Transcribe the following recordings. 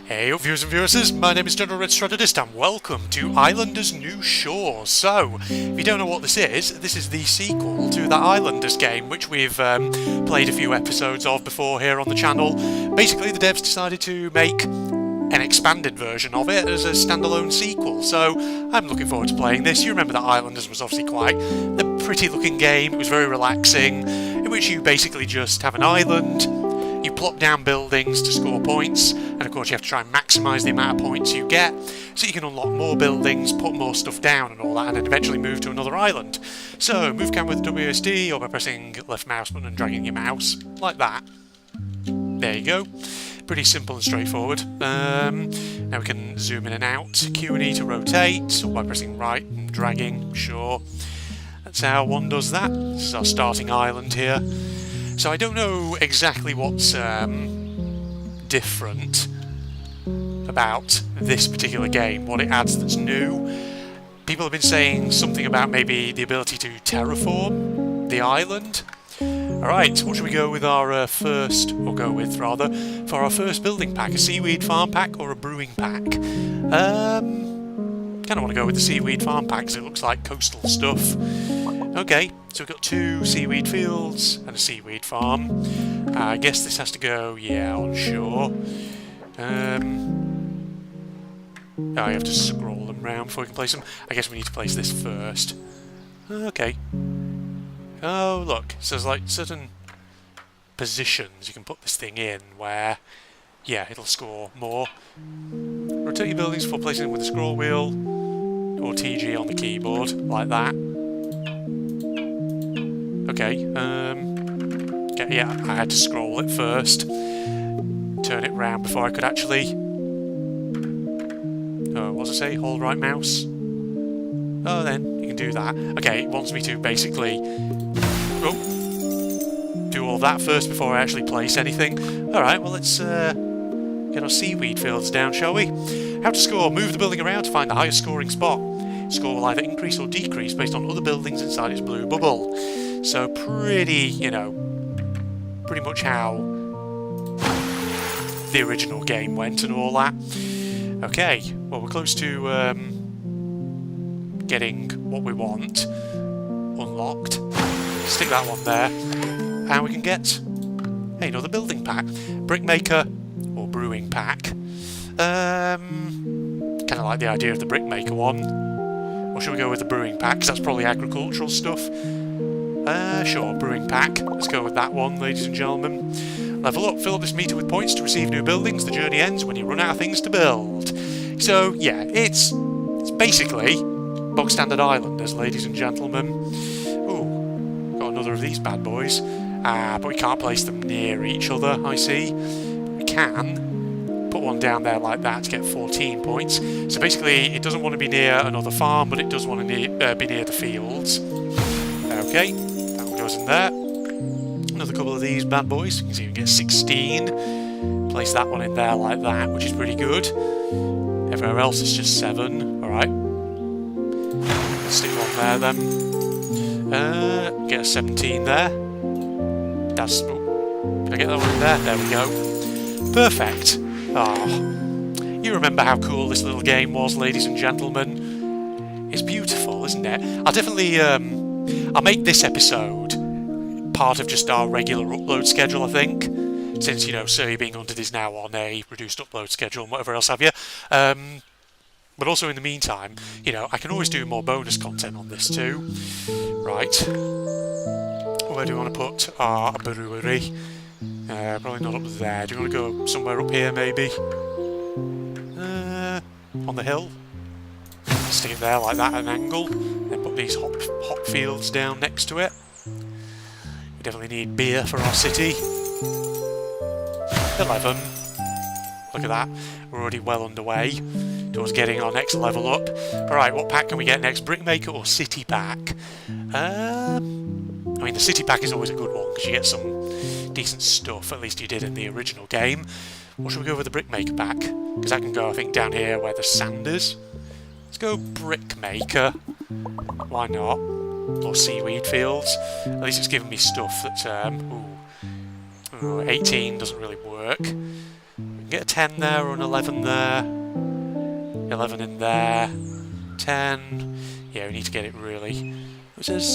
Hey viewers and viewers, my name is General Red Strategist and welcome to Islanders New Shores. So, if you don't know what this is the sequel to the Islanders game, which we've played a few episodes of before here on the channel. Basically, the devs decided to make an expanded version of it as a standalone sequel, so I'm looking forward to playing this. You remember that Islanders was obviously quite a pretty looking game. It was very relaxing, in which you basically just have an island, you plop down buildings to score points, and of course you have to try and maximise the amount of points you get, so you can unlock more buildings, put more stuff down and all that, and then eventually move to another island. So, move camera with WSD, or by pressing left mouse button and dragging your mouse, like that. There you go. Pretty simple and straightforward. Now we can zoom in and out, Q and E to rotate, or by pressing right and dragging, sure. That's how one does that. This is our starting island here. So I don't know exactly what's different about this particular game, what it adds that's new. People have been saying something about maybe the ability to terraform the island. Alright, what should we go with our first, or go with rather, for our first building pack? A seaweed farm pack or a brewing pack? Kind of want to go with the seaweed farm pack because it looks like coastal stuff. Okay, so we've got 2 seaweed fields and a seaweed farm. I guess this has to go, yeah, on shore. Oh, you have to scroll them round before we can place them. I guess we need to place this first. Okay. Oh, look, so there's like certain positions you can put this thing in where, yeah, it'll score more. Rotate your buildings before placing them with the scroll wheel or TG on the keyboard, like that. Okay, yeah, I had to scroll it first, turn it round before I could actually, what does it say, hold right mouse? Oh, then, you can do that. Okay, it wants me to basically, do all that first before I actually place anything. Alright, well let's get our seaweed fields down, shall we? How to score, move the building around to find the highest scoring spot. Score will either increase or decrease based on other buildings inside its blue bubble. So pretty, you know, pretty much how the original game went and all that. Okay, well we're close to getting what we want unlocked. Stick that one there, and we can get another building pack. Brickmaker or brewing pack. Kind of like the idea of the brickmaker one. Or should we go with the brewing pack, because that's probably agricultural stuff. Sure, brewing pack. Let's go with that one, ladies and gentlemen. Level up, fill up this meter with points to receive new buildings. The journey ends when you run out of things to build. So, yeah, it's basically bog standard Islanders, ladies and gentlemen. Ooh, got another of these bad boys. But we can't place them near each other, I see. We can put one down there like that to get 14 points. So basically, it doesn't want to be near another farm, but it does want to be near the fields. Okay, that one goes in there. Another couple of these bad boys. You can see we get 16. Place that one in there like that, which is pretty good. Everywhere else is just 7. Alright. Stick one there then. Get a 17 there. That's... Oh, can I get that one in there? There we go. Perfect. Ah, you remember how cool this little game was, ladies and gentlemen. It's beautiful, isn't it? I'll definitely... I'll make this episode part of just our regular upload schedule, I think, since, you know, Serene being hunted is now on a reduced upload schedule and whatever else have you. But also in the meantime, you know, I can always do more bonus content on this too. Right. Where do we want to put our brewery? Probably not up there. Do you want to go somewhere up here, maybe? On the hill? Stick it there like that at an angle. Then put these hop fields down next to it. We definitely need beer for our city. 11. Look at that. We're already well underway towards getting our next level up. Alright, what pack can we get next? Brickmaker or City Pack? I mean, the City Pack is always a good one because you get some decent stuff. At least you did in the original game. Or should we go with the Brickmaker pack? Because that can go, I think, down here where the sand is. Let's go Brickmaker. Why not? Or Seaweed Fields. At least it's giving me stuff that, 18 doesn't really work. We Get a 10 there or an 11 there. 11 in there. 10. Yeah, we need to get it really. Which is...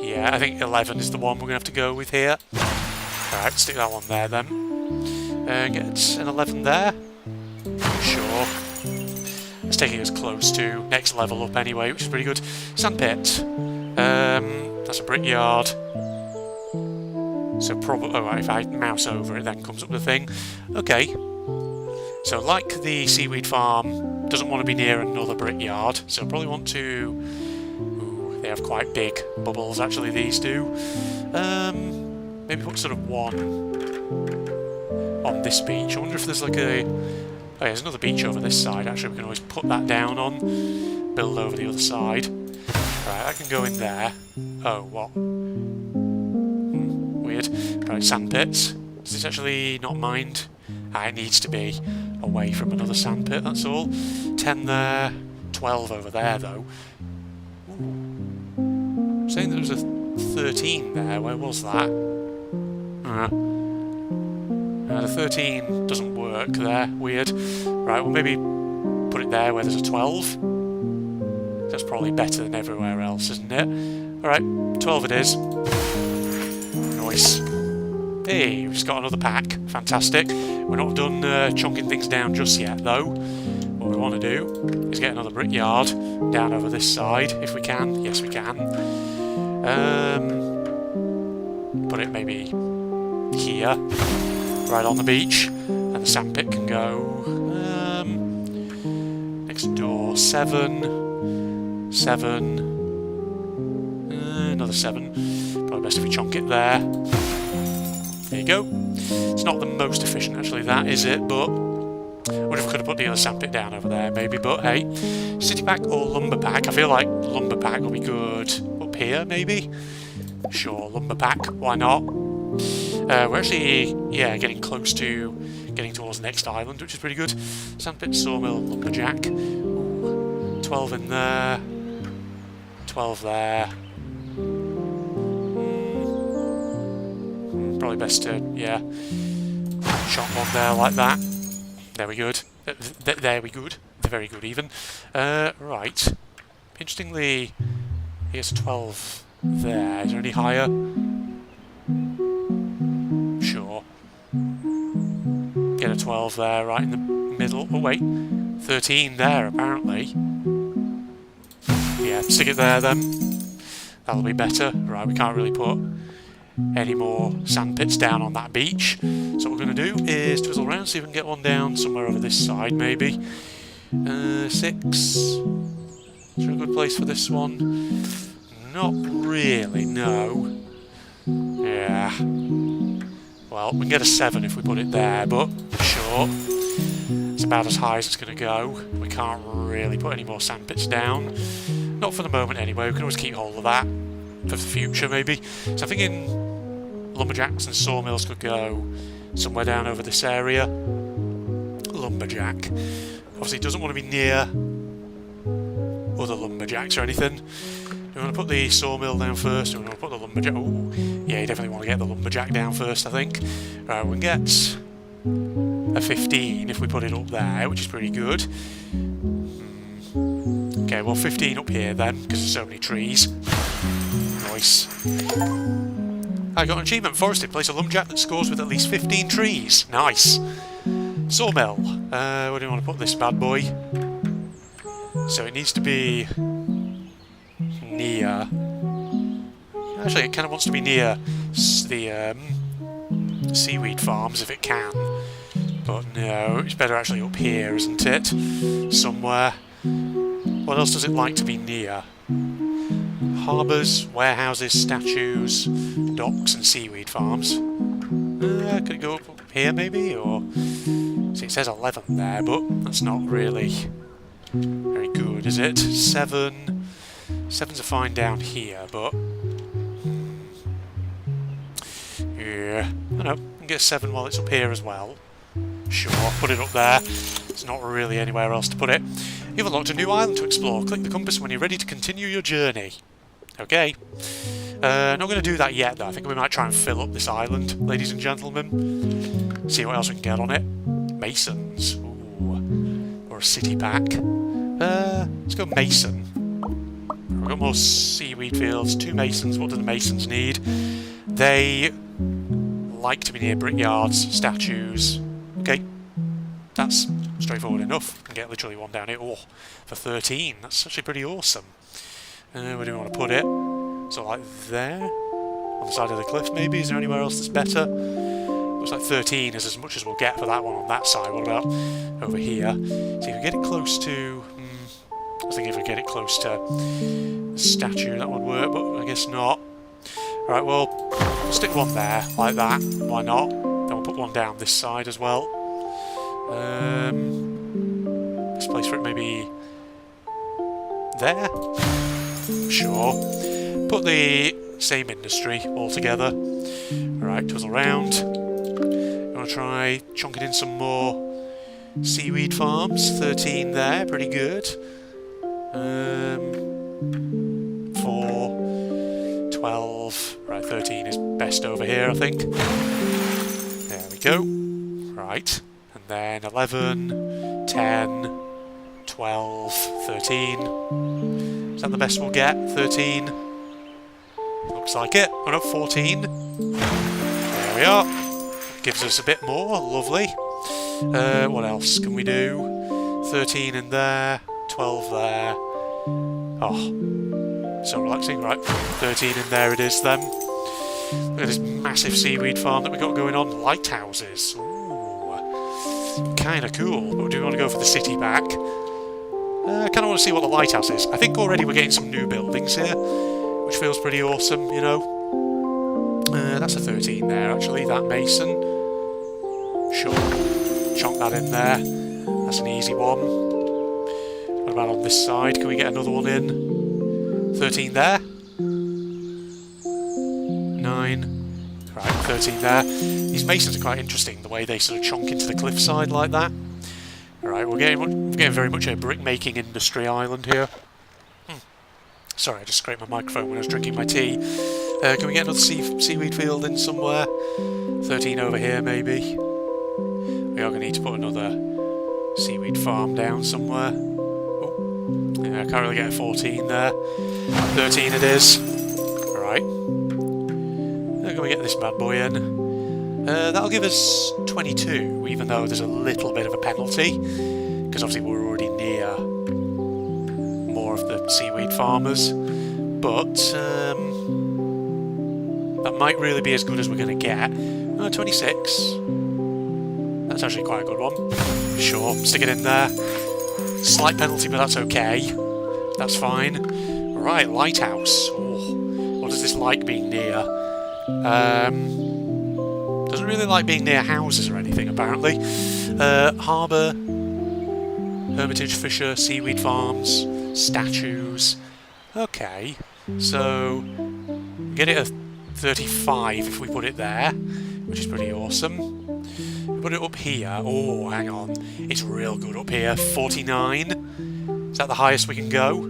yeah, I think 11 is the one we're going to have to go with here. Alright, stick that one there then. Get an 11 there. Sure. It's taking us close to next level up anyway, which is pretty good. Sandpit. That's a brickyard. So probably... oh, right, if I mouse over it, then comes up the thing. Okay. So like the seaweed farm, doesn't want to be near another brickyard, so probably want to... ooh, they have quite big bubbles, actually, these do. Maybe put sort of one on this beach. I wonder if there's like a... oh, yeah, there's another beach over this side, actually. We can always put that down on, build over the other side. Right, that can go in there. Oh, what? Weird. Right, sandpits. Does this actually not mind? Ah, it needs to be away from another sandpit, that's all. 10 there. 12 over there, though. Ooh. Saying there was a 13 there. Where was that? The 13 doesn't work there. Weird. Right, well maybe put it there where there's a 12. That's probably better than everywhere else, isn't it? Alright, 12 it is. Nice. Hey, we've just got another pack. Fantastic. We're not done chunking things down just yet, though. What we want to do is get another brickyard down over this side, if we can. Yes, we can. Put it maybe here, right on the beach, and the sandpit can go next door. 7, 7, another 7. Probably best if we chunk it there. There you go. It's not the most efficient, actually, that is it, but I wonder if we could have put the other sandpit down over there, maybe, but hey. City pack or lumber pack? I feel like lumber pack will be good up here, maybe? Sure, lumber pack, why not? We're actually, yeah, getting close to getting towards the next island, which is pretty good. Sandpit, sawmill, lumberjack. Ooh, 12 in there. 12 there. Probably best to, yeah, shot one there like that. There we good. There we good. They're very good even. Right. Interestingly, here's 12 there. Is there any higher? Sure. Get a 12 there, right in the middle. Oh wait, 13 there apparently. Yeah, stick it there then. That'll be better. Right, we can't really put any more sandpits down on that beach. So what we're going to do is twizzle around, see if we can get one down somewhere over this side maybe. 6. Is there a good place for this one? Not really, no. Yeah. Well, we can get a 7 if we put it there, but sure. It's about as high as it's going to go. We can't really put any more sandpits down. Not for the moment anyway, we can always keep hold of that for the future maybe. So I'm thinking lumberjacks and sawmills could go somewhere down over this area. Lumberjack. Obviously it doesn't want to be near other lumberjacks or anything. We want to put the sawmill down first, we want to put the lumberjack... ooh, yeah, you definitely want to get the lumberjack down first, I think. Right, we can get a 15 if we put it up there, which is pretty good. Okay, well 15 up here then, because there's so many trees. Nice. I got an achievement, forested. Place a lumberjack that scores with at least 15 trees. Nice. Sawmill. Where do you want to put this bad boy? So it needs to be near... actually, it kind of wants to be near the seaweed farms if it can. But no, it's better actually up here, isn't it? Somewhere. What else does it like to be near? Harbours, warehouses, statues, docks and seaweed farms. Could it go up here maybe? Or see, it says 11 there, but that's not really very good, is it? 7. 7's a fine down here, but yeah, I don't know. We can get 7 while it's up here as well. Sure, put it up there. There's not really anywhere else to put it. You've unlocked a new island to explore. Click the compass when you're ready to continue your journey. Okay. Not going to do that yet, though. I think we might try and fill up this island, ladies and gentlemen. See what else we can get on it. Masons. Ooh. Or a city pack. Let's go mason. We've got more seaweed fields. 2 masons. What do the masons need? They like to be near brickyards, statues. Okay. That's straightforward enough. Can get literally one down here. Oh, for 13. That's actually pretty awesome. Where do we want to put it? So like there? On the side of the cliff maybe? Is there anywhere else that's better? Looks like 13 is as much as we'll get for that one on that side. What about over here? See if we get it close to... I was thinking if we get it close to the statue that would work, but I guess not. Alright, well, we'll stick one there, like that. Why not? Then we'll put one down this side as well. This place for it maybe... there? Sure. Put the same industry all together. Alright, twizzle round. You want to try chunking in some more seaweed farms? 13 there, pretty good. 4, 12. Right, 13 is best over here, I think. There we go. Right, and then 11, 10, 12, 13. Is that the best we'll get? 13. Looks like it. Oh no, 14. There we are. Gives us a bit more. Lovely. What else can we do? 13 in there. 12 there. Oh, so relaxing. Right, 13 in there it is then. Look at this massive seaweed farm that we've got going on. Lighthouses. Ooh, kind of cool. But do we want to go for the city back? I kind of want to see what the lighthouse is. I think already we're getting some new buildings here, which feels pretty awesome, you know. That's a 13 there, actually, that mason. Sure. Chunk that in there. That's an easy one. What about on this side? Can we get another one in? 13 there. 9. Right, 13 there. These masons are quite interesting, the way they sort of chunk into the cliffside like that. Alright, we're getting very much a brick-making industry island here. Sorry, I just scraped my microphone when I was drinking my tea. Can we get another seaweed field in somewhere? 13 over here, maybe. We are going to need to put another seaweed farm down somewhere. Oh, yeah, I can't really get a 14 there. 13 it is. Alright. How can we get this bad boy in? That'll give us 22, even though there's a little bit of a penalty, because obviously we're already near more of the seaweed farmers, but that might really be as good as we're going to get. 26. That's actually quite a good one. Sure, stick it in there. Slight penalty, but that's okay. That's fine. Right, lighthouse. Oh, what does this like being near? Doesn't really like being near houses or anything, apparently. Harbour, Hermitage, Fisher, seaweed farms, statues. Okay, so we get it at 35 if we put it there, which is pretty awesome. We put it up here. Oh, hang on. It's real good up here. 49. Is that the highest we can go?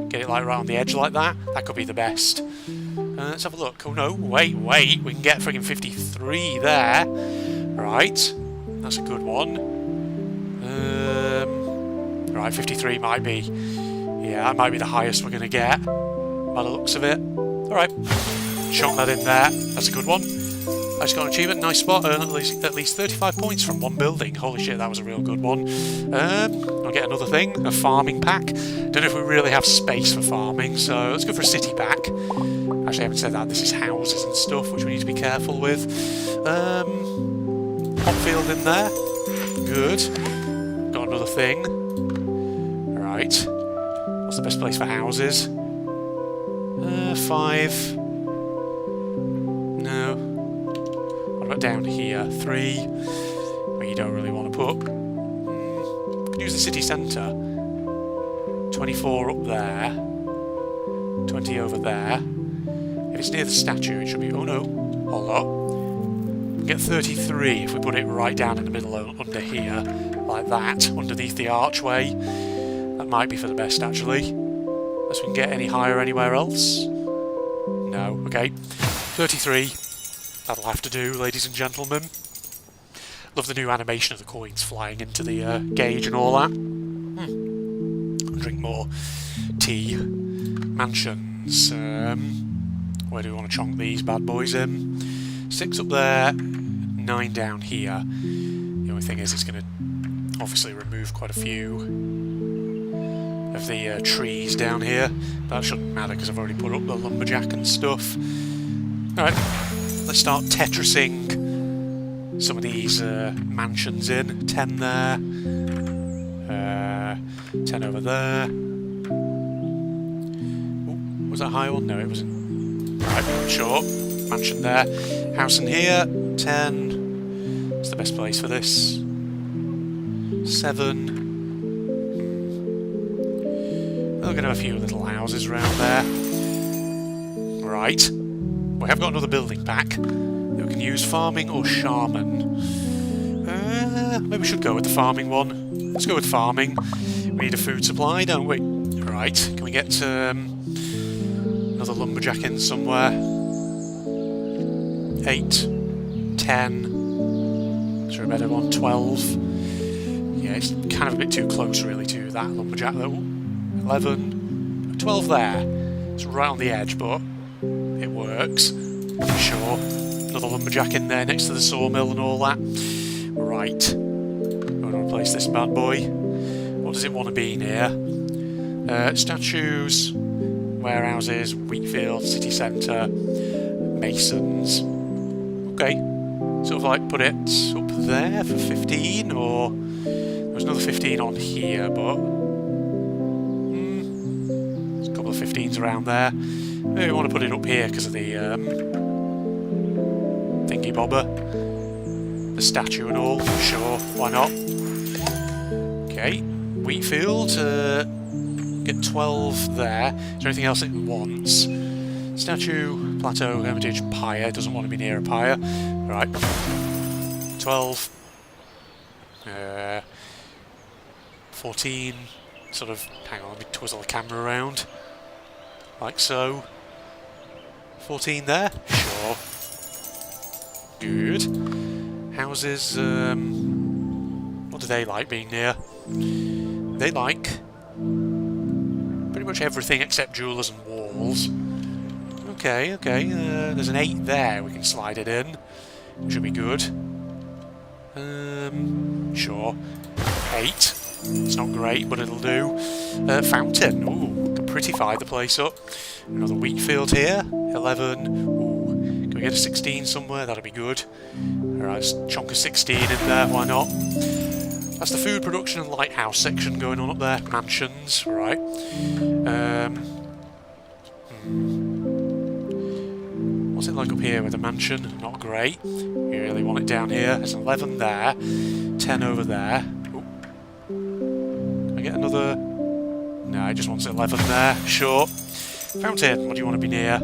Get it like right on the edge like that? That could be the best. Let's have a look. Oh no, wait. We can get friggin' 53 there. Right. That's a good one. Right, 53 might be... yeah, that might be the highest we're going to get, by the looks of it. Alright. Chunk that in there. That's a good one. I just got an achievement. Nice spot. Earn at least 35 points from one building. Holy shit, that was a real good one. I'll get another thing. A farming pack. Don't know if we really have space for farming, so let's go for a city pack. Actually, I haven't said that. This is houses and stuff, which we need to be careful with. Hot field in there. Good. Got another thing. Right. What's the best place for houses? 5. No. What about down here? 3. Where you don't really want to put. Could use the city centre. 24 up there. 20 over there. If it's near the statue, it should be... oh no. Hold up. We'll get 33 if we put it right down in the middle under here. Like that. Underneath the archway. That might be for the best, actually. Unless we can get any higher anywhere else. No, okay. 33. That'll have to do, ladies and gentlemen. Love the new animation of the coins flying into the gauge and all that. Drink more tea. Mansions. Where do we want to chonk these bad boys in? 6 up there, 9 down here. The only thing is it's going to obviously remove quite a few of the trees down here. That shouldn't matter because I've already put up the lumberjack and stuff. Alright, let's start Tetrising some of these mansions in. 10 there, 10 over there. Ooh, was that a high one? No, it wasn't. Right, sure. Mansion there. House in here. 10. It's the best place for this. 7. We're going to have a few little houses around there. Right. We have got another building pack that we can use. Farming or shaman? Maybe we should go with the farming one. Let's go with farming. We need a food supply, don't we? Right. Can we get another lumberjack in somewhere? 8. 10. Is there a better one? 12. Yeah, it's kind of a bit too close really to that lumberjack though. 11. 12 there. It's right on the edge, but it works. Sure. Another lumberjack in there next to the sawmill and all that. Right. I'm going to replace this bad boy. What does it want to be near? Statues, warehouses, wheat field, city centre, masons. Okay. Sort of like put it up there for 15, or there's another 15 on here, but there's a couple of 15s around there. Maybe we want to put it up here because of the thingy bobber, the statue and all. Sure, why not? Okay, wheat field. Get 12 there. Is there anything else it wants? Statue, plateau, hermitage, pyre. Doesn't want to be near a pyre. Right. 12. 14. Sort of. Hang on, let me twizzle the camera around. Like so. 14 there. Sure. Good. Houses. What do they like being near? They like pretty much everything except jewellers and walls. Okay, okay. There's an 8 there. We can slide it in. Should be good. Sure. 8. It's not great, but it'll do. Fountain. Ooh, can prettify the place up. Another wheat field here. 11. Ooh, can we get a 16 somewhere? That'll be good. Alright, let's chunk a 16 in there. Why not? That's the food production and lighthouse section going on up there. Mansions. Right. What's it like up here with the mansion? Not great. We really want it down here. There's an 11 there. 10 over there. Ooh. Can I get another? No, it just wants 11 there. Sure. Fountain. What do you want to be near?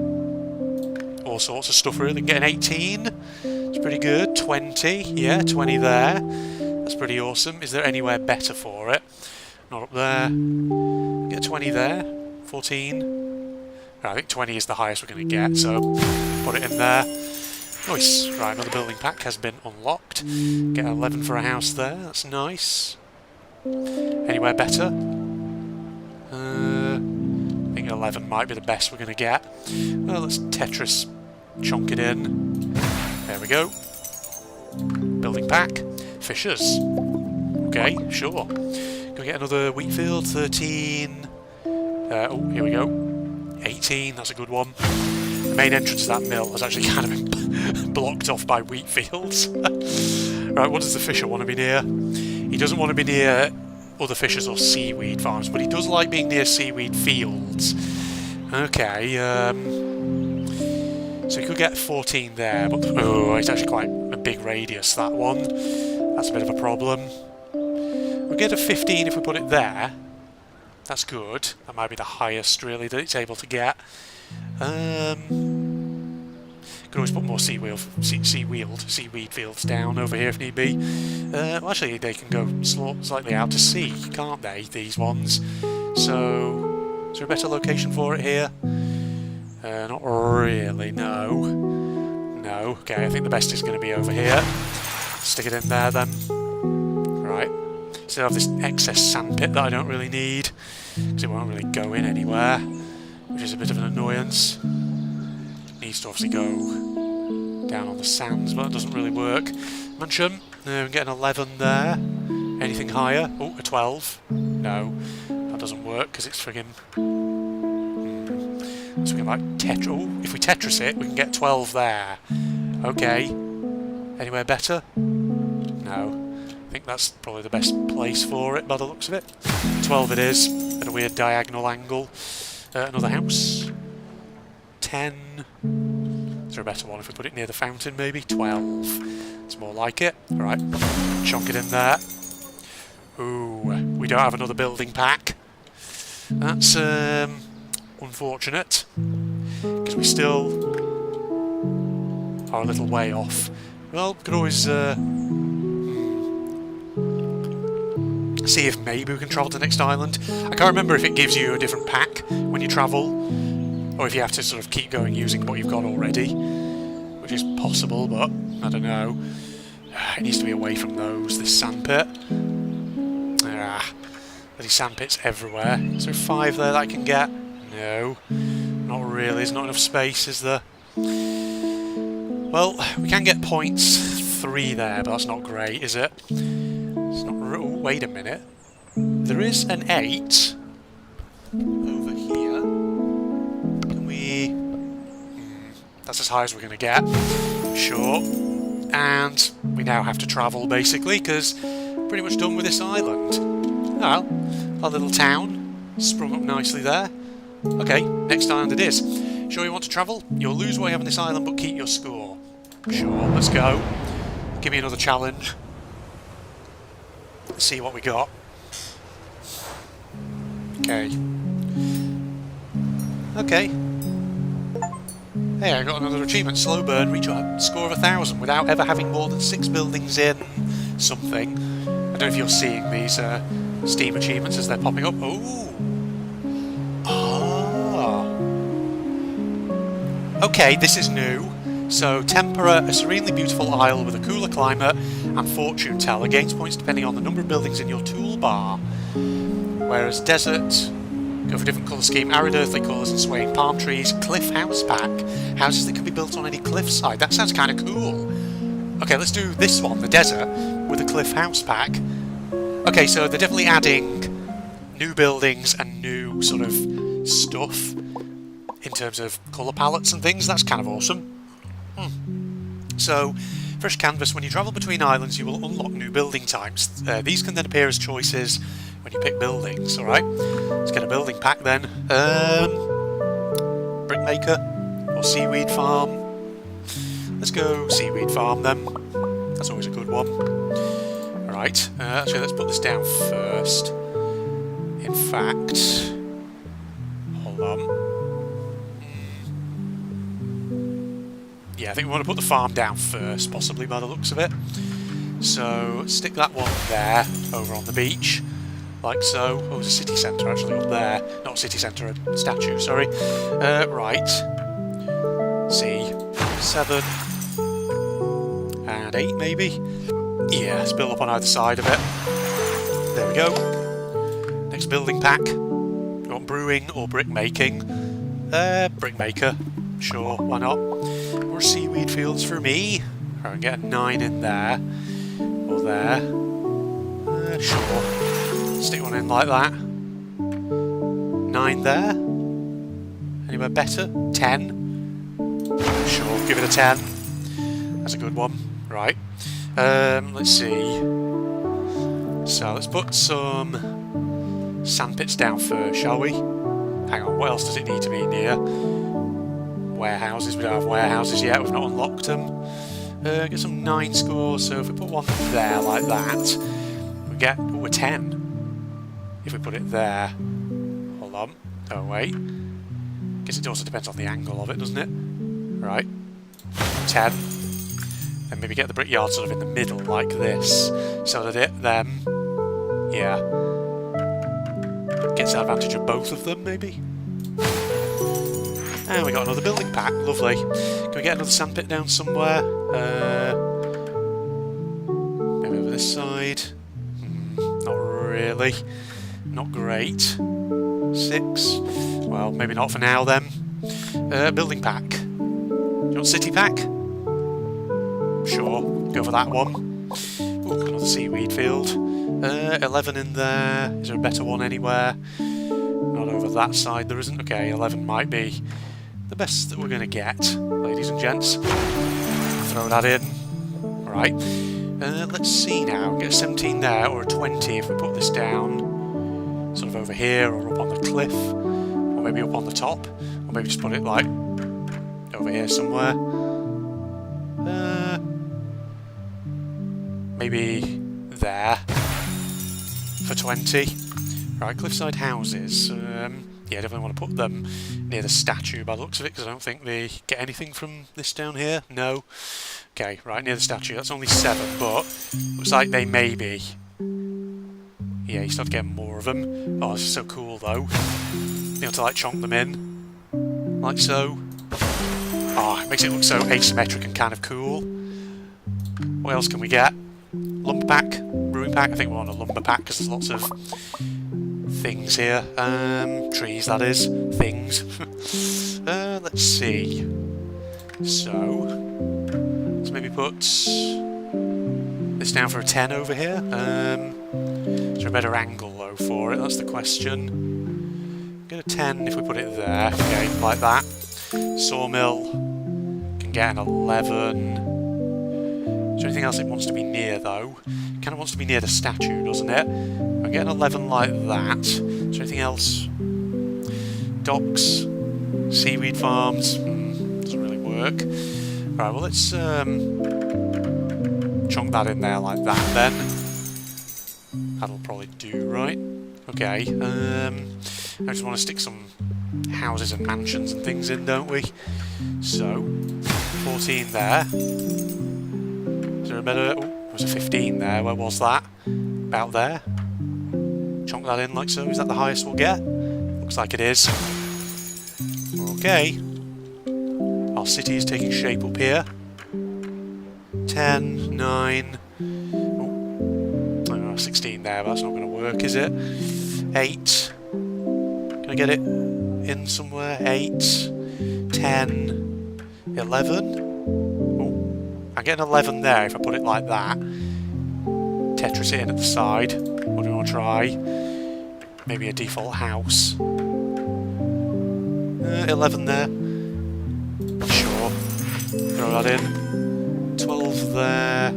All sorts of stuff really. Get an 18. It's pretty good. 20. Yeah, 20 there. That's pretty awesome. Is there anywhere better for it? Not up there. Get 20 there. 14. I think 20 is the highest we're going to get, so put it in there. Nice. Right, another building pack has been unlocked. Get 11 for a house there. That's nice. Anywhere better? I think 11 might be the best we're going to get. Well, let's Tetris chunk it in. There we go. Building pack. Fishers. Okay, sure. Can we get another wheat field? 13. Oh, here we go. 18, that's a good one. The main entrance to that mill has actually kind of been blocked off by wheat fields. Right, what does the fisher want to be near? He doesn't want to be near other fishers or seaweed farms, but he does like being near seaweed fields. Okay, so he could get 14 there, but oh, it's actually quite a big radius, that one. That's a bit of a problem. We'll get a 15 if we put it there. That's good. That might be the highest, really, that it's able to get. Could always put more seaweed fields down over here if need be. Well, actually, they can go slightly out to sea, can't they, these ones? So, is there a better location for it here? Not really, no. No. Okay, I think the best is going to be over here. Stick it in there then. Right. Still have this excess sandpit that I don't really need, because it won't really go in anywhere, which is a bit of an annoyance. Needs to obviously go down on the sands, but that doesn't really work. Mansion, we get an 11 there. Anything higher? Oh, a 12. No, that doesn't work because it's friggin'... So we can like Tetris... Oh, if we Tetris it, we can get 12 there. Okay. Anywhere better? No. I think that's probably the best place for it by the looks of it. 12 it is, at a weird diagonal angle. Another house. 10. Is there a better one if we put it near the fountain maybe? 12. It's more like it. Alright, chunk it in there. Ooh, we don't have another building pack. That's unfortunate, because we still are a little way off. Well, we could always see if maybe we can travel to the next island. I can't remember if it gives you a different pack when you travel, or if you have to sort of keep going using what you've got already, which is possible, but I don't know. It needs to be away from those, this sandpit. Bloody sandpits everywhere. Is there 5 there that I can get? No, not really. There's not enough space, is there? Well, we can get points 3 there, but that's not great, is it? It's not. Oh, wait a minute. There is an 8 over here. Can we? That's as high as we're going to get. Sure. And we now have to travel, basically, because we're pretty much done with this island. Well, our little town sprung up nicely there. Okay, next island it is. Sure you want to travel? You'll lose what you have on this island, but keep your score. Sure, let's go. Give me another challenge. Let's see what we got. Okay. Okay. Hey, I got another achievement. Slow burn, reach a score of 1,000 without ever having more than 6 buildings in something. I don't know if you're seeing these Steam achievements as they're popping up. Ooh. Ah. Okay, this is new. So, Tempera, a serenely beautiful isle with a cooler climate, and fortune teller gains points depending on the number of buildings in your toolbar. Whereas Desert, go for a different colour scheme, arid earthly colours and swaying palm trees, cliff house pack, houses that can be built on any cliffside. That sounds kind of cool. Okay, let's do this one, the Desert, with a cliff house pack. Okay, so they're definitely adding new buildings and new sort of stuff in terms of colour palettes and things. That's kind of awesome. So, fresh canvas. When you travel between islands, you will unlock new building types. These can then appear as choices when you pick buildings. Alright, let's get a building pack then. Brickmaker or seaweed farm. Let's go seaweed farm then. That's always a good one. Right, actually let's put this down first. In fact, hold on. Yeah, I think we want to put the farm down first, possibly by the looks of it. So, stick that one there, over on the beach, like so. Oh, there's a city centre actually up there. Not a city centre, a statue, sorry. Right. See, 7 and 8 maybe. Yeah, let's build up on either side of it. There we go. Next building pack. You want brewing or brick making? Brickmaker. Sure, why not? More seaweed fields for me. I can get a 9 in there. Or there. Sure. Stick one in like that. 9 there. Anywhere better? 10. Sure, give it a 10. That's a good one. Right. Let's see. So let's put some sandpits down first, shall we? Hang on, what else does it need to be near? Warehouses. We don't have warehouses yet, we've not unlocked them. Get some 9 scores, so if we put one there like that, we get a 10. If we put it there. Hold on. Oh wait. Guess it also depends on the angle of it, doesn't it? Right. 10. And maybe get the brickyard sort of in the middle like this, so that it then, yeah, gets the advantage of both of them maybe. And we got another building pack, lovely. Can we get another sandpit down somewhere? Maybe over this side. Not really. Not great. 6. Well, maybe not for now then. Building pack. Do you want city pack? Sure, go for that one. Ooh, another seaweed field. 11 in there. Is there a better one anywhere? Not over that side, there isn't. Okay, 11 might be the best that we're going to get, ladies and gents. Throw that in. Right. Let's see now. Get a 17 there, or a 20 if we put this down. Sort of over here, or up on the cliff. Or maybe up on the top. Or maybe just put it like over here somewhere. Maybe there. For 20. Right, cliffside houses. Yeah, definitely want to put them near the statue by the looks of it, because I don't think they get anything from this down here. No. Okay, right, near the statue. That's only 7, but looks like they may be. Yeah, you start to get more of them. Oh, this is so cool, though. You know, to, like, chonk them in. Like so. Oh, it makes it look so asymmetric and kind of cool. What else can we get? Lumber pack? Brewing pack? I think we want a lumber pack, because there's lots of things here. Trees, that is. Things. Let's see. So, let's maybe put this down for a 10 over here. Is there a better angle, though, for it? That's the question. Get a 10 if we put it there. Okay, like that. Sawmill can get an 11. Is there anything else it wants to be near, though? It kind of wants to be near the statue, doesn't it? I'll get an 11 like that. Is there anything else? Docks? Seaweed farms? Doesn't really work. Right, well, let's chunk that in there like that, then. That'll probably do, right? Okay. I just want to stick some houses and mansions and things in, don't we? So, 14 there. Is there a better... Oh, there was a 15 there. Where was that? About there. Chunk that in like so. Is that the highest we'll get? Looks like it is. Okay. Our city is taking shape up here. 10, 9... Oh, 16 there, but that's not going to work, is it? 8. Can I get it in somewhere? 8, 10, 11. I get an 11 there if I put it like that. Tetris it in at the side. What do we want to try? Maybe a default house. 11 there. Sure. Throw that in. 12 there.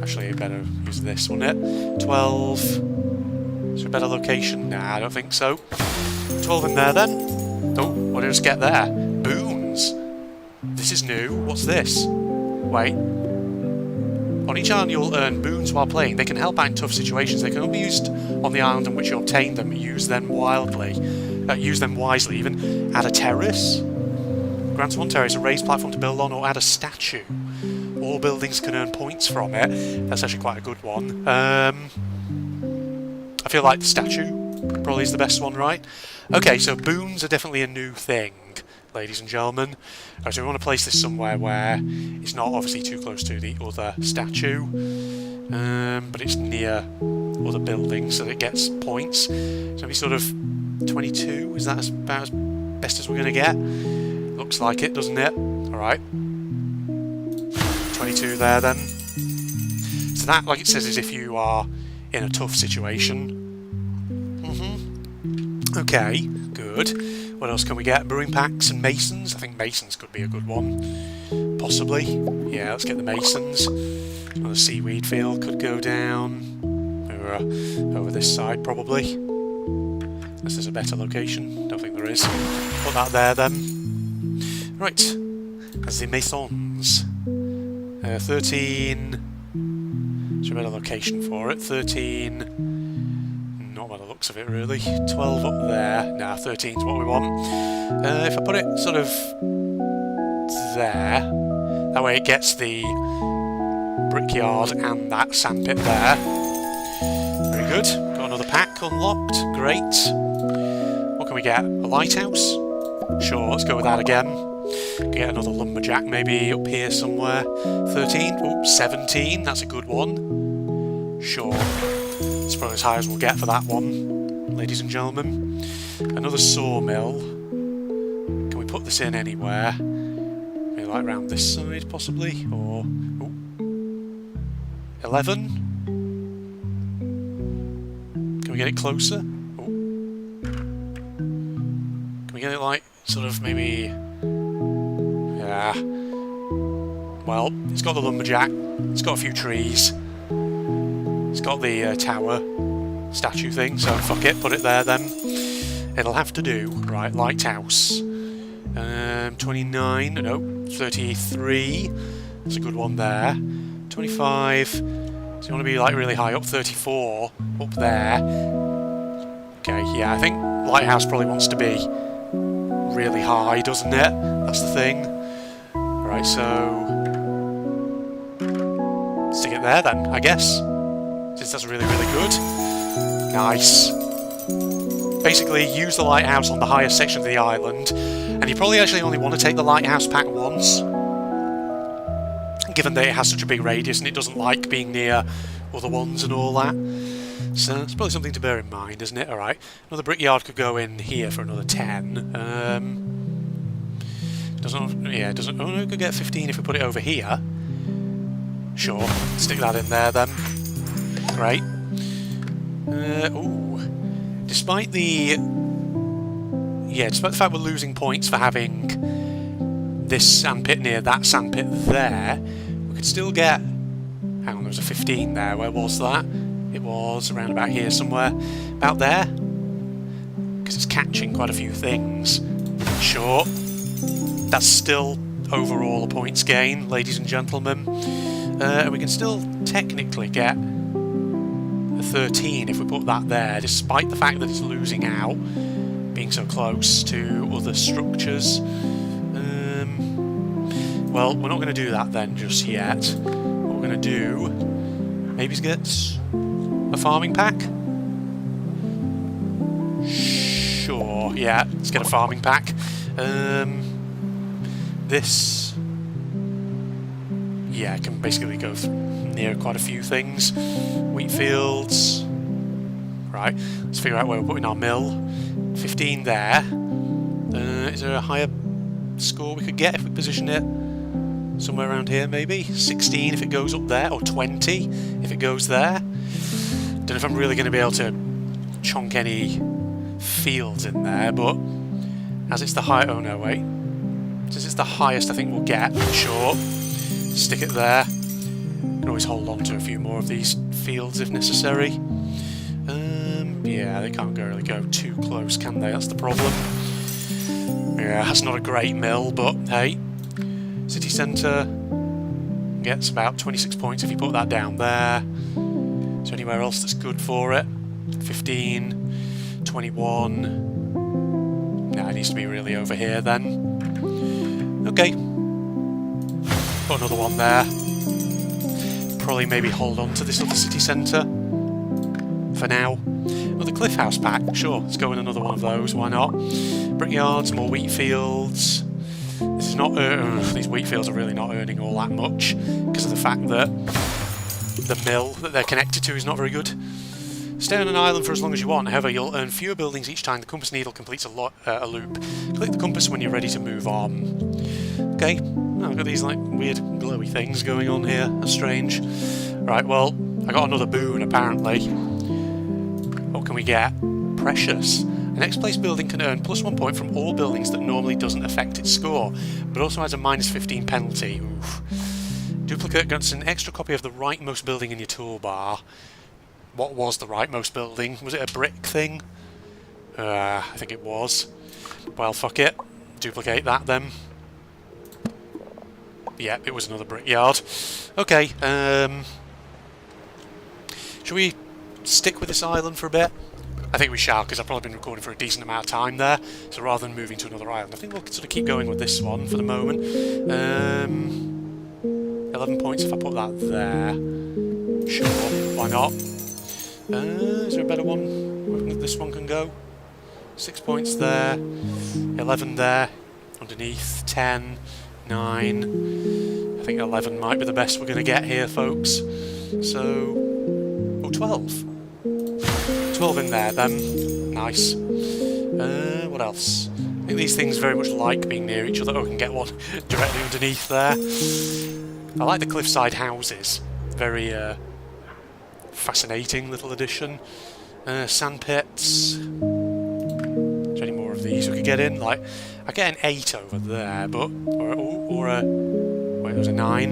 Actually, better use this, wouldn't it? 12. Is there a better location? Nah, I don't think so. 12 in there then. Oh, what did I just get there? Boons. This is new. What's this? Wait. On each island you'll earn boons while playing. They can help out in tough situations. They can only be used on the island on which you obtain them. Use them wisely, even. Add a terrace. Grants one terrace, a raised platform to build on, or add a statue. All buildings can earn points from it. That's actually quite a good one. I feel like the statue probably is the best one, right? Okay, so boons are definitely a new thing, ladies and gentlemen. So we want to place this somewhere where it's not obviously too close to the other statue, but it's near other buildings so that it gets points. So maybe sort of 22, is that about as best as we're going to get? Looks like it, doesn't it? Alright. 22 there then. So that, like it says, is if you are in a tough situation. Okay, good. What else can we get? Brewing packs and masons. I think masons could be a good one. Possibly. Yeah, let's get the masons. Another seaweed field could go down. Over this side, probably. Unless there's a better location. Don't think there is. Put that there then. Right. That's the masons. 13. Is there a better location for it? 13. Not by the looks of it, really. 12 up there. Nah, 13's what we want. If I put it sort of there, that way it gets the brickyard and that sandpit there. Very good. Got another pack unlocked. Great. What can we get? A lighthouse? Sure, let's go with that again. Get another lumberjack maybe up here somewhere. 13, oh, 17, that's a good one. Sure, it's probably as high as we'll get for that one, ladies and gentlemen. Another sawmill. Can we put this in anywhere? Maybe like around this side possibly, or... oh, 11? Can we get it closer? Oh. Can we get it like, sort of maybe... yeah. Well, it's got the lumberjack, it's got a few trees, it's got the tower statue thing, so fuck it, put it there then. It'll have to do. Right, lighthouse. 29, no, 33. That's a good one there. 25. So you want to be like really high up. 34 up there. Okay, yeah, I think lighthouse probably wants to be really high, doesn't it? That's the thing. Right, so stick it there then, I guess. Since that's really, really good. Nice. Basically, use the lighthouse on the highest section of the island, and you probably actually only want to take the lighthouse pack once, given that it has such a big radius and it doesn't like being near other ones and all that. So it's probably something to bear in mind, isn't it? Alright, another brickyard could go in here for another 10. Doesn't, yeah, doesn't, oh no, we could get 15 if we put it over here. Sure, stick that in there then. Great. Ooh. Despite the fact we're losing points for having this sandpit near that sandpit there, we could still get... hang on, there was a 15 there. Where was that? It was around about here somewhere. About there? Because it's catching quite a few things. Sure. That's still overall a points gain, ladies and gentlemen. And we can still technically get a 13 if we put that there, despite the fact that it's losing out, being so close to other structures. Well, we're not going to do that then just yet. What we're going to do, maybe is get a farming pack? Sure, yeah, let's get a farming pack. This... yeah, can basically go near quite a few things. Wheat fields. Right, let's figure out where we're putting our mill. 15 there. Is there a higher score we could get if we position it somewhere around here maybe? 16 if it goes up there, or 20 if it goes there. Don't know if I'm really going to be able to chonk any fields in there, but as it's the high... oh no, wait. Since it's the highest I think we'll get, sure. Stick it there. Can always hold on to a few more of these fields if necessary. Yeah, they can't really go too close, can they? That's the problem. Yeah, that's not a great mill, but hey. City centre gets about 26 points if you put that down there. Is there anywhere else that's good for it? 15, 21. Nah, it needs to be really over here then. Okay. Put another one there. Probably maybe hold on to this other city centre for now. Another cliff house pack, sure, let's go in another one of those, why not? Brickyards, more wheat fields. This is not... these wheat fields are really not earning all that much because of the fact that the mill that they're connected to is not very good. Stay on an island for as long as you want, however you'll earn fewer buildings each time the compass needle completes a loop. Click the compass when you're ready to move on. Okay, now I've got these like weird glowy things going on here, that's strange. Right, well, I got another boon apparently. What can we get? Precious. The next place building can earn +1 point from all buildings that normally doesn't affect its score, but also has a -15 penalty. Oof. Duplicate gets an extra copy of the rightmost building in your toolbar. What was the rightmost building? Was it a brick thing? I think it was. Well, fuck it. Duplicate that then. Yeah, it was another brickyard. Okay, should we stick with this island for a bit? I think we shall, because I've probably been recording for a decent amount of time there, so rather than moving to another island, I think we'll sort of keep going with this one for the moment. 11 points if I put that there. Sure, why not? Is there a better one? This one can go? 6 points there, 11 there, underneath, 10, 9, I think 11 might be the best we're going to get here, folks. So, oh, 12. 12 in there then, nice. What else? I think these things very much like being near each other. Oh, I can get one directly underneath there. I like the cliffside houses, very fascinating little addition. Sand pits. Is there any more of these we could get in? Like, I get an 8 over there, but or a wait, there was a 9.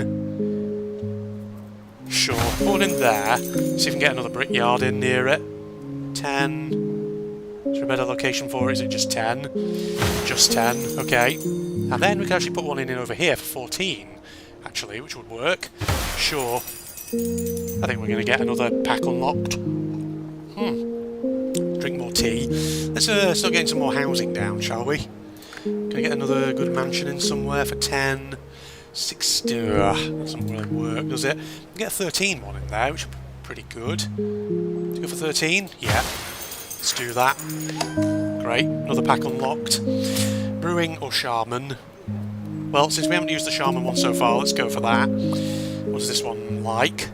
Sure, put one in there. See if we can get another brickyard in near it. 10. Is there a better location for it? Is it just 10? Just 10. Okay. And then we can actually put one in over here for 14. Actually, which would work. Sure. I think we're going to get another pack unlocked. Drink more tea. Let's start getting some more housing down, shall we? Can I get another good mansion in somewhere for 10? 60. That doesn't really work, does it? We can get a 13 one in there, which is pretty good. Let's go for 13? Yeah. Let's do that. Great. Another pack unlocked. Brewing or shaman? Well, since we haven't used the shaman one so far, let's go for that. What is this one like?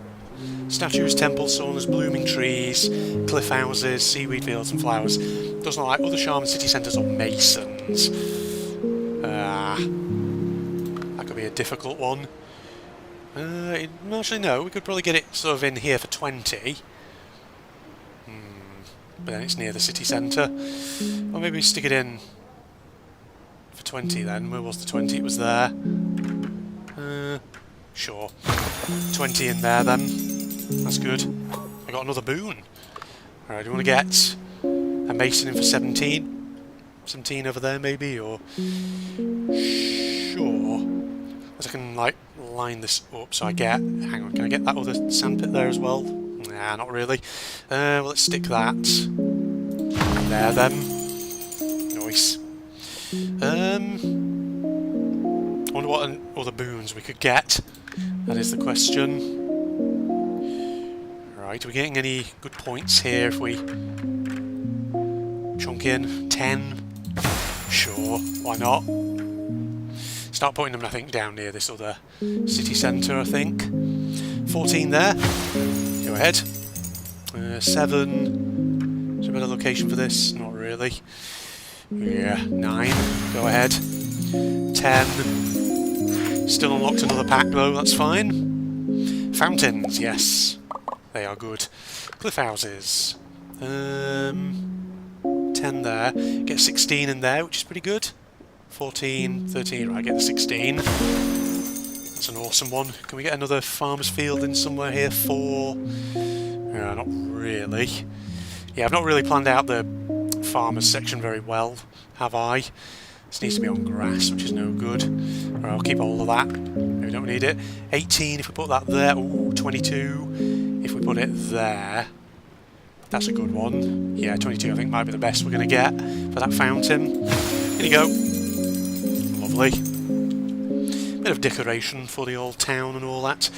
Statues, temples, saunas, blooming trees, cliff houses, seaweed fields and flowers. Doesn't like other shaman city centres or masons. That could be a difficult one. Actually no, we could probably get it sort of in here for 20. But then it's near the city centre. Or maybe we stick it in for 20 then. Where was the 20? It was there. Sure. 20 in there then. That's good. I got another boon. Alright, do you want to get a mason in for 17? 17 over there maybe, or... Sure. As I can, like, line this up so I get... Hang on, can I get that other sandpit there as well? Nah, not really. Well, let's stick that there then. Nice. I wonder what other boons we could get. That is the question. Right, are we getting any good points here if we chunk in 10? Sure, why not? Start putting them, I think, down near this other city centre, I think. 14 there. Go ahead. 7. Is there a better location for this? Not really. Yeah, 9. Go ahead. 10. Still unlocked another pack though, that's fine. Fountains, yes. They are good. Cliff houses. 10 there. Get 16 in there, which is pretty good. 14, 13, right, get the 16. That's an awesome one. Can we get another farmer's field in somewhere here? 4. Not really. Yeah, I've not really planned out the farmer's section very well, have I? This needs to be on grass, which is no good. Right, I'll keep all of that. No, we don't need it. 18 if we put that there. Ooh, 22 if we put it there. That's a good one. Yeah, 22 I think might be the best we're going to get for that fountain. Here you go. Lovely. Bit of decoration for the old town and all that.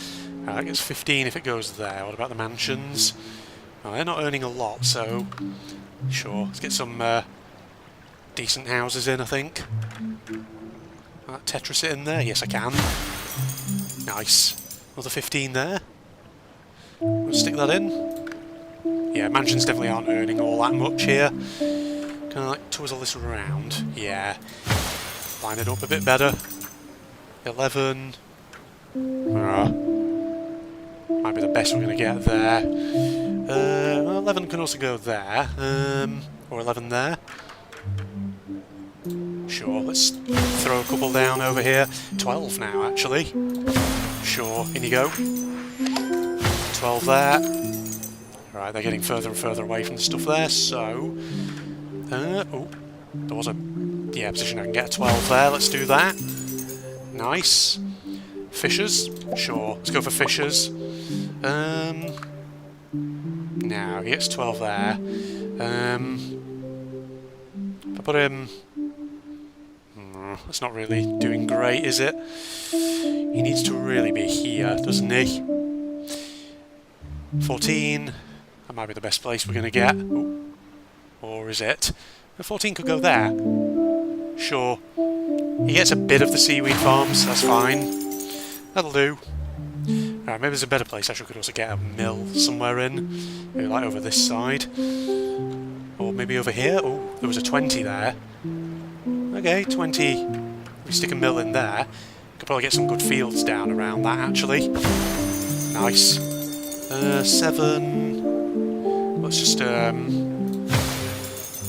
That gets 15 if it goes there. What about the mansions? Well, they're not earning a lot, so... Sure, let's get some decent houses in, I think. That Tetris it in there? Yes, I can. Nice. Another 15 there. We'll stick that in. Yeah, mansions definitely aren't earning all that much here. Can I, like, twizzle this around? Yeah. Line it up a bit better. 11. Might be the best we're going to get there. 11 can also go there. Or 11 there. Sure, let's throw a couple down over here. 12 now, actually. Sure, in you go. 12 there. Right, they're getting further and further away from the stuff there, so... oh, there was a... Yeah, position I can get a 12 there, let's do that. Nice. Fishers? Sure, let's go for fishers. Now, he gets 12 there. If I put him... that's not really doing great, is it? He needs to really be here, doesn't he? 14. That might be the best place we're going to get. Ooh. Or is it? The 14 could go there. Sure. He gets a bit of the seaweed farms, that's fine. That'll do. Alright, maybe there's a better place. Actually, we could also get a mill somewhere in. Maybe like over this side. Or maybe over here. Oh, there was a 20 there. Okay, 20. We stick a mill in there. Could probably get some good fields down around that, actually. Nice. 7. Let's just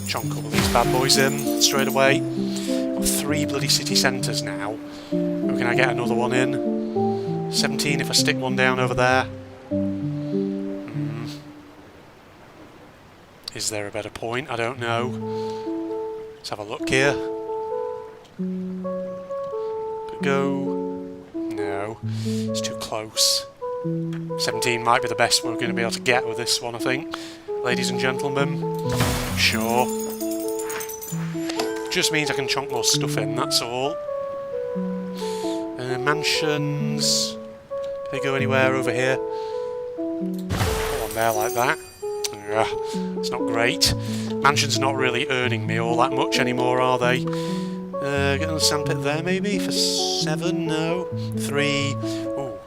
chunk all these bad boys in straight away. Got 3 bloody city centres now. Or can I get another one in? 17 if I stick one down over there. Is there a better point? I don't know. Let's have a look here. Could go... No. It's too close. 17 might be the best we're going to be able to get with this one, I think. Ladies and gentlemen. Sure. Just means I can chunk more stuff in, that's all. Mansions. Can they go anywhere over here? Put one there like that. It's not great. Mansions not really earning me all that much anymore, are they? Get another sandpit there, maybe? For 7? No. 3. Ooh.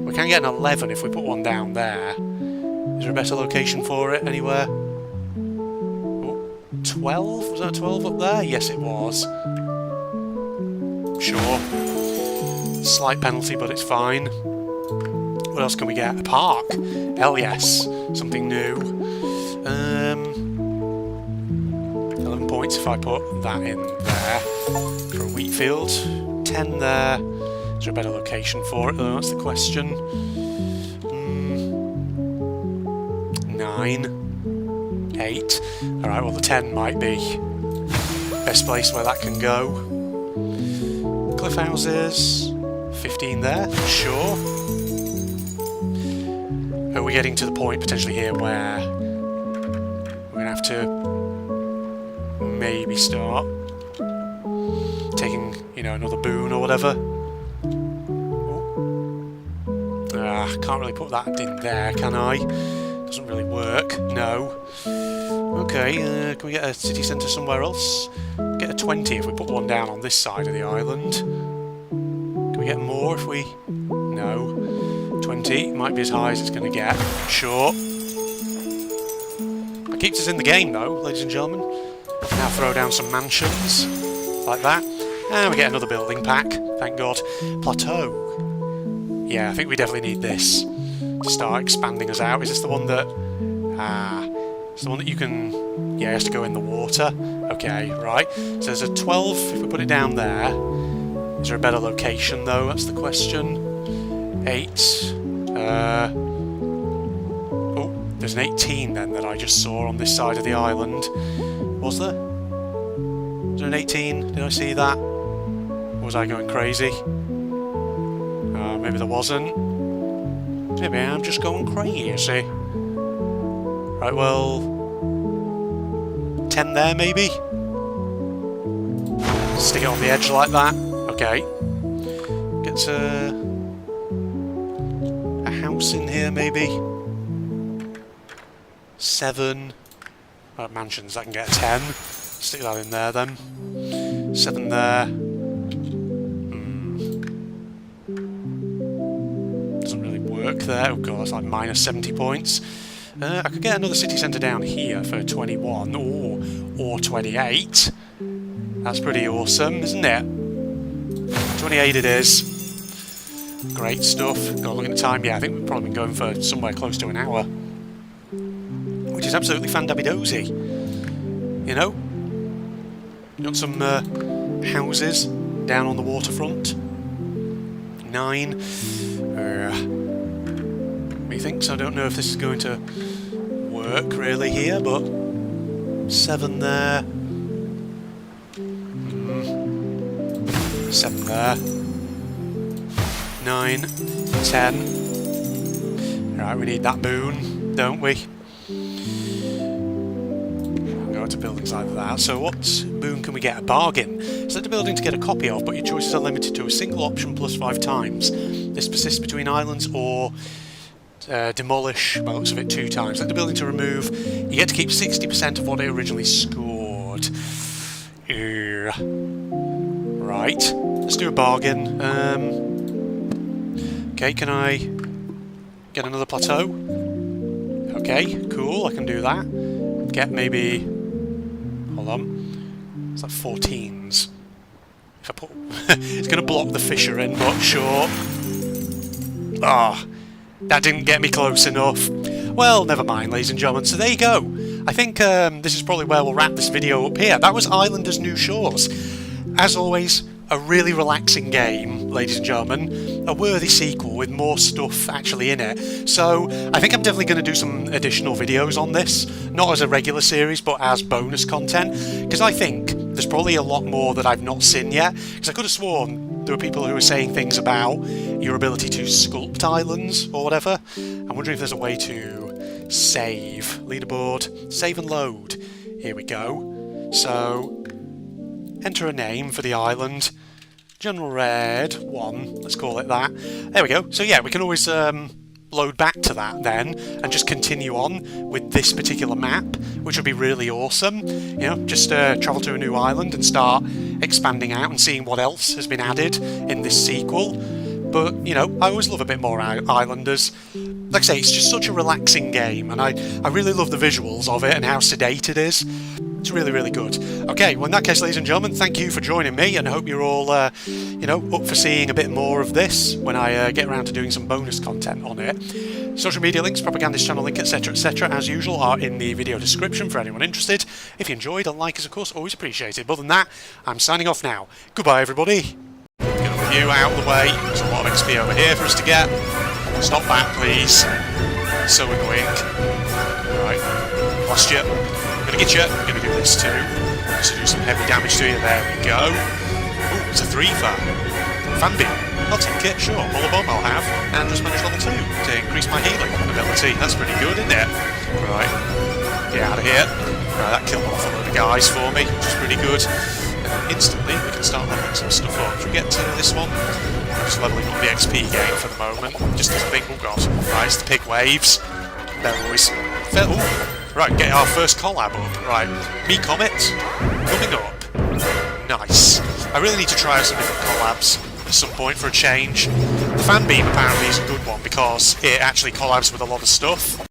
We can get an 11 if we put one down there. Is there a better location for it anywhere? Ooh. 12? Was that 12 up there? Yes, it was. Sure. Slight penalty, but it's fine. What else can we get? A park? Hell yes. Something new. 11 points if I put that in there for a wheat field. 10 there. Is there a better location for it though? That's the question. 9. 8. Alright, well the 10 might be best place where that can go. Cliff houses. 15 there. Sure. Are we getting to the point potentially here where we're going to have to maybe start taking, you know, another boon or whatever? Can't really put that in there, can I? Doesn't really work. No. Okay, can we get a city centre somewhere else? Get a 20 if we put one down on this side of the island. Can we get more if we... No. 20 might be as high as it's going to get. Sure. That keeps us in the game though, ladies and gentlemen. Now throw down some mansions. Like that. And we get another building pack. Thank God. Plateau. Yeah, I think we definitely need this to start expanding us out. Is this the one that... it's the one that you can... Yeah, it has to go in the water. Okay, right. So there's a 12 if we put it down there. Is there a better location though? That's the question. 8. Oh, there's an 18 then that I just saw on this side of the island. Was there? Was there an 18? Did I see that? Or was I going crazy? Maybe there wasn't. Maybe I'm just going crazy. Right, well... 10 there, maybe? Stick it on the edge like that. Okay. Get a house in here, maybe? 7. Right, mansions, I can get a 10. Stick that in there, then. 7 there. There. Oh god, that's like minus 70 points. I could get another city centre down here for 21 or 28. That's pretty awesome, isn't it? 28 it is. Great stuff. God, looking at the time, yeah, I think we've probably been going for somewhere close to an hour. Which is absolutely fan-dabby-dozy. You know? Got some houses down on the waterfront. 9. Methinks. I don't know if this is going to work really here, but 7 there. 7 there. 9, 10. Right, we need that boon, don't we? Go to buildings like that. So what boon can we get? A bargain. Select a building to get a copy of, but your choices are limited to a single option plus 5 times. This persists between islands or... demolish, by the looks of it, 2 times. Let the building to remove. You get to keep 60% of what it originally scored. god. Right, let's do a bargain. Okay, can I get another plateau? Okay, cool, I can do that. Get maybe... hold on. It's like 14s. If I put... it's going to block the fissure in, but sure. Ah, that didn't get me close enough. Well, never mind, ladies and gentlemen. So there you go. I think this is probably where we'll wrap this video up here. That was Islanders New Shores. As always, a really relaxing game, ladies and gentlemen. A worthy sequel with more stuff actually in it. So I think I'm definitely going to do some additional videos on this. Not as a regular series, but as bonus content. Because I think there's probably a lot more that I've not seen yet. Because I could have sworn there were people who were saying things about your ability to sculpt islands or whatever. I'm wondering if there's a way to save. Leaderboard, save and load. Here we go. So, enter a name for the island. General Red 1, let's call it that. There we go. So yeah, we can always load back to that then and just continue on with this particular map, which would be really awesome. You know, just travel to a new island and start expanding out and seeing what else has been added in this sequel. But, you know, I always love a bit more Islanders. Like I say, it's just such a relaxing game, and I really love the visuals of it and how sedate it is. It's really, really good. Okay, well in that case, ladies and gentlemen, thank you for joining me, and I hope you're all, you know, up for seeing a bit more of this when I get around to doing some bonus content on it. Social media links, propagandist channel link, etc., as usual, are in the video description for anyone interested. If you enjoyed, a like is of course always appreciated. But other than that, I'm signing off now. Goodbye, everybody. Get a review out of the way. There's a lot of XP over here for us to get. Stop that, please. So annoying. Right, lost you. I'm gonna get you. I'm gonna do this too. Just to do some heavy damage to you. There we go. Oh, it's a 3-fer. Fan beam. I'll take it, sure. Polar bomb I'll have. And just manage level 2 to increase my healing ability. That's pretty good, isn't it? Right. Get out of here. Right, that killed off a load of guys for me, which is pretty good. And instantly we can start leveling some stuff up. Should we get to this one? I'm just leveling up the XP gain for the moment. Just as a big... oh god. Right, it's the pig waves. They're always... ooh. Right, get our first collab up. Right, Me Comet, coming up. Nice. I really need to try out some different collabs at some point for a change. The fan beam apparently is a good one because it actually collabs with a lot of stuff.